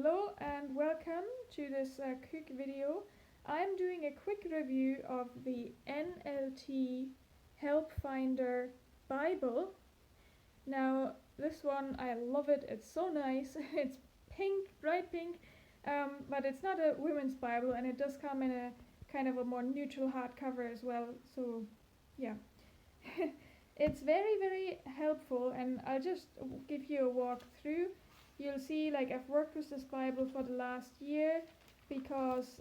Hello and welcome to this quick video. I'm doing a quick review of the NLT Helpfinder Bible. Now this one, I love it, it's so nice. It's pink, bright pink, but it's not a women's Bible, and it does come in a kind of a more neutral hardcover as well, so yeah. It's very, very helpful, and I'll just give you a walk through. You'll see, like, I've worked with this Bible for the last year because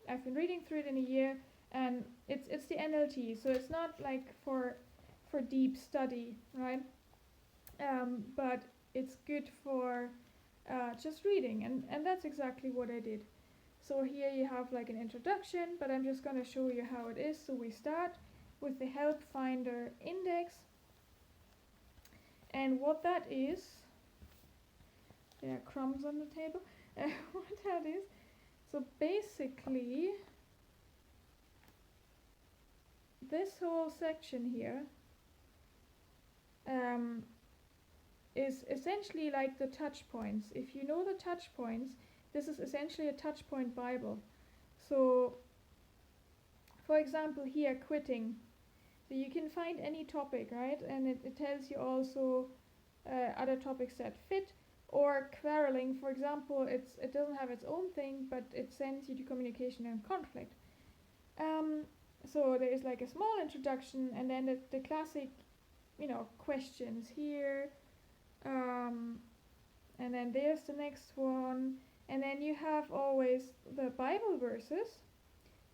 I've been reading through it in a year, and it's the NLT, so it's not like for deep study, right? But it's good for just reading, and that's exactly what I did. So here you have like an introduction, but I'm just going to show you how it is. So we start with the Helpfinder Index, and what that is, there are crumbs on the table, what that is, so basically this whole section here is essentially like the touch points. If you know the touch points, this is essentially a touch point Bible. So for example here, quitting. So you can find any topic, right? And it tells you also other topics that fit. Or quarreling, for example, it doesn't have its own thing, but it sends you to communication and conflict. So there is like a small introduction, and then the classic, questions here. And then there's the next one. And then you have always the Bible verses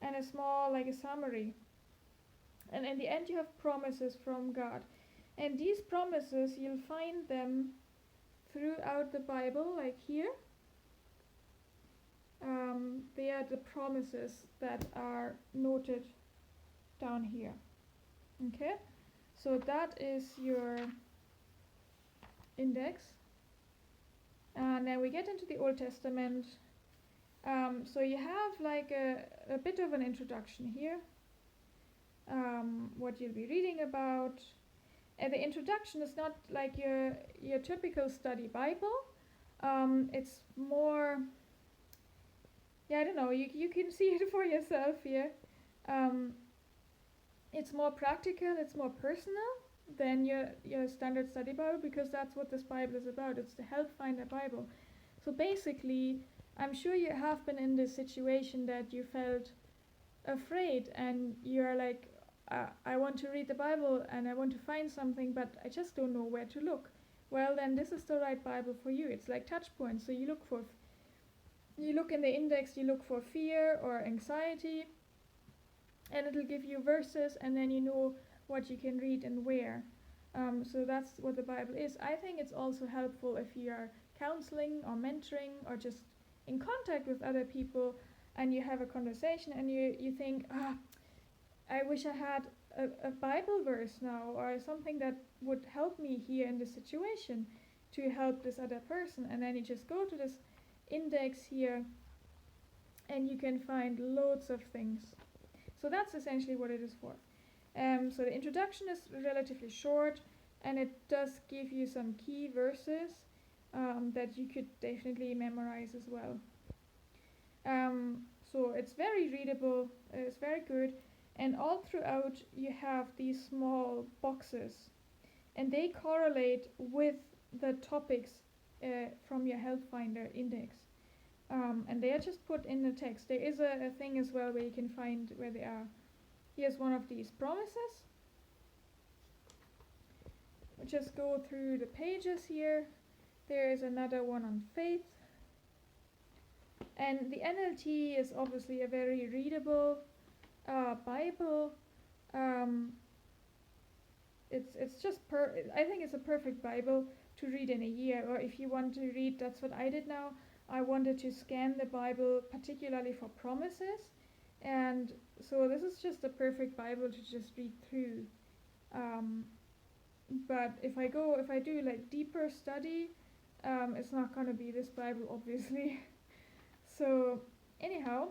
and a small, like a summary. And in the end you have promises from God. And these promises, you'll find them throughout the Bible, like here. They are the promises that are noted down here. Okay, so that is your index. And then we get into the Old Testament. So you have like a bit of an introduction here, what you'll be reading about. And the introduction is not like your typical study Bible. It's more, I don't know, you can see it for yourself here. It's more practical, it's more personal than your standard study Bible, because that's what this Bible is about. It's the Helpfinder Bible. So basically, I'm sure you have been in this situation that you felt afraid and you're like, I want to read the Bible and I want to find something, but I just don't know where to look. Well, then this is the right Bible for you. It's like touch points. So you look in the index, you look for fear or anxiety, and it'll give you verses, and then you know what you can read and where. So that's what the Bible is. I think it's also helpful if you are counseling or mentoring or just in contact with other people, and you have a conversation and you think, I wish I had a Bible verse now, or something that would help me here in this situation to help this other person. And then you just go to this index here and you can find loads of things. So that's essentially what it is for. So the introduction is relatively short, and it does give you some key verses that you could definitely memorize as well. So it's very readable, it's very good. And all throughout you have these small boxes, and they correlate with the topics from your Helpfinder Index. And they are just put in the text. There is a thing as well where you can find where they are. Here's one of these promises. We'll just go through the pages here. There is another one on faith. And the NLT is obviously a very readable Bible. It's just I think it's a perfect Bible to read in a year, or if you want to read, that's what I did now. I wanted to scan the Bible particularly for promises, and so this is just a perfect Bible to just read through. But if I do like deeper study, it's not going to be this Bible, obviously. So anyhow,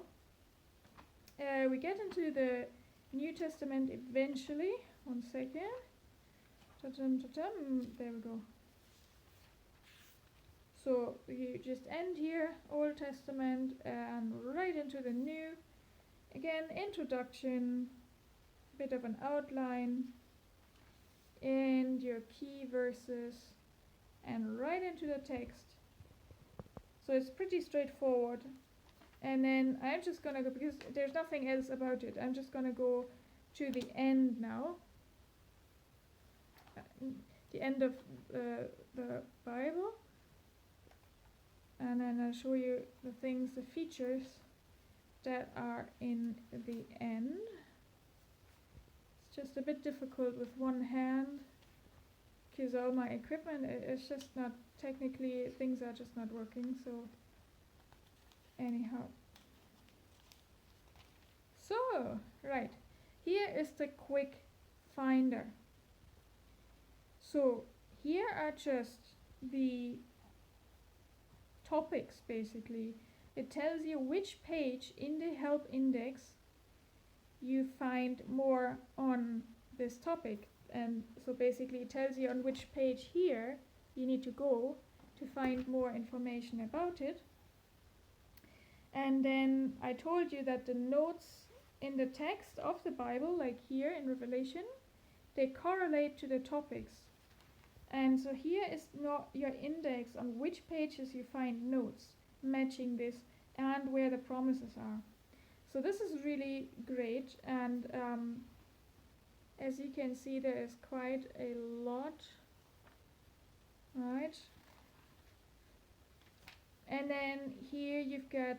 we get into the New Testament eventually. One second. Ta-dum, ta-dum. There we go. So So you just end here, Old Testament, and right into the New. Again, introduction, bit of an outline, and your key verses, and right into the text. So it's pretty straightforward. And then I'm just gonna go, because there's nothing else about it, I'm just gonna go to the end now. The end of the Bible. And then I'll show you the things, the features that are in the end. It's just a bit difficult with one hand because all my equipment is just not, technically things are just not working, so anyhow. So, right, here is the quick finder. So here are just the topics basically. It tells you which page in the help index you find more on this topic, and so basically it tells you on which page here you need to go to find more information about it. And then I told you that the notes in the text of the Bible, like here in Revelation, they correlate to the topics. And so here is not your index on which pages you find notes matching this and where the promises are. So this is really great, and as you can see, there is quite a lot, right? And then here you've got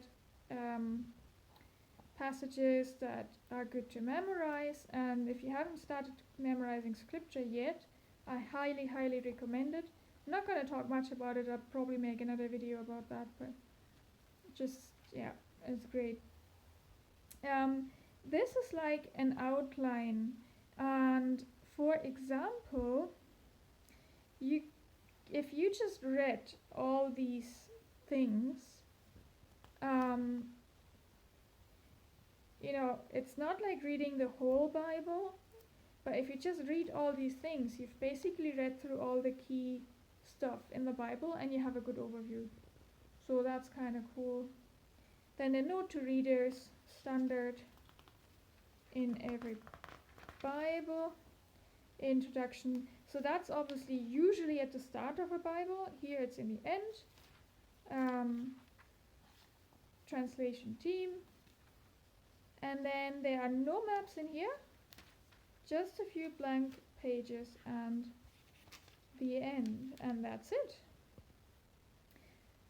passages that are good to memorize, and if you haven't started memorizing scripture yet, I highly, highly recommend it. I'm not going to talk much about it, I'll probably make another video about that, but just, yeah, it's great. This is like an outline, and for example, if you just read all these things, you know, it's not like reading the whole Bible, but if you just read all these things, you've basically read through all the key stuff in the Bible and you have a good overview. So that's kind of cool. Then a note to readers, standard in every Bible. Introduction. So that's obviously usually at the start of a Bible. Here it's in the end. Translation team. And then there are no maps in here. Just a few blank pages and the end, and that's it.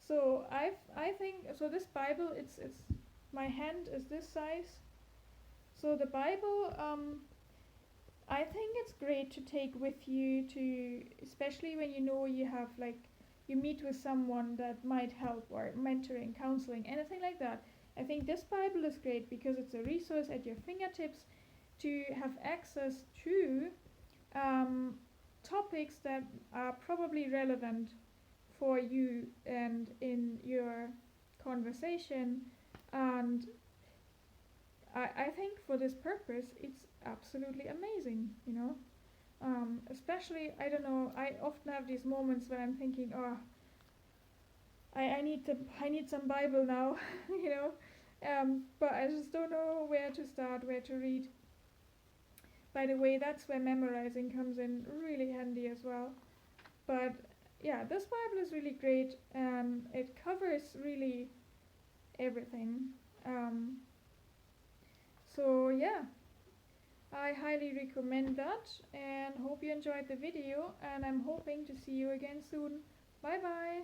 So I think so. This Bible, it's my hand is this size. So the Bible, I think it's great to take with you to, especially when you know you have like you meet with someone that might help, or mentoring, counseling, anything like that. I think this Bible is great because it's a resource at your fingertips to have access to topics that are probably relevant for you and in your conversation. And I think for this purpose it's absolutely amazing, you know. Especially, I don't know, I often have these moments where I'm thinking, oh, I need some Bible now, you know, but I just don't know where to start, where to read. By the way, that's where memorizing comes in really handy as well. But yeah, this Bible is really great, and it covers really everything. So yeah, I highly recommend that, and hope you enjoyed the video, and I'm hoping to see you again soon. Bye bye!